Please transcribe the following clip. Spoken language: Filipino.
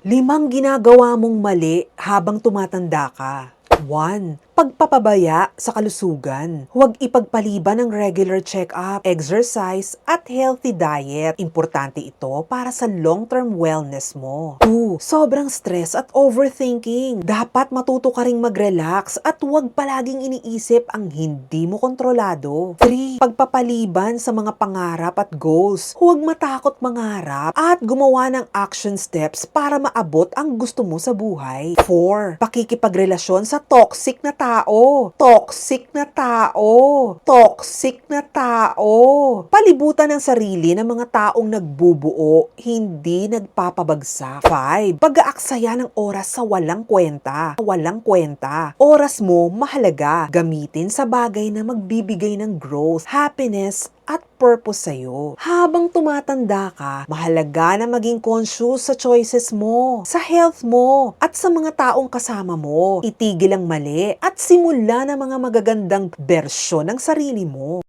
Limang ginagawa mong mali habang tumatanda ka. 1. Pagpapabaya sa kalusugan. Huwag ipagpaliban ang regular check-up, exercise, at healthy diet. Importante ito para sa long-term wellness mo. 2. Sobrang stress at overthinking. Dapat matuto ka ring mag-relax at huwag palaging iniisip ang hindi mo kontrolado. 3. Pagpapaliban sa mga pangarap at goals. Huwag matakot mangarap at gumawa ng action steps para maabot ang gusto mo sa buhay. 4. Pakikipagrelasyon sa toxic na tao. Toxic na tao. Toxic na tao. Palibutan ng sarili ng mga taong nagbubuo, hindi nagpapabagsak. 5. Pag-aaksaya ng oras sa walang kwenta. Walang kwenta. Oras mo mahalaga. Gamitin sa bagay na magbibigay ng growth, happiness, at purpose sa'yo. Habang tumatanda ka, mahalaga na maging conscious sa choices mo, sa health mo, at sa mga taong kasama mo. Itigil ang mali at simula ng mga magagandang bersyon ng sarili mo.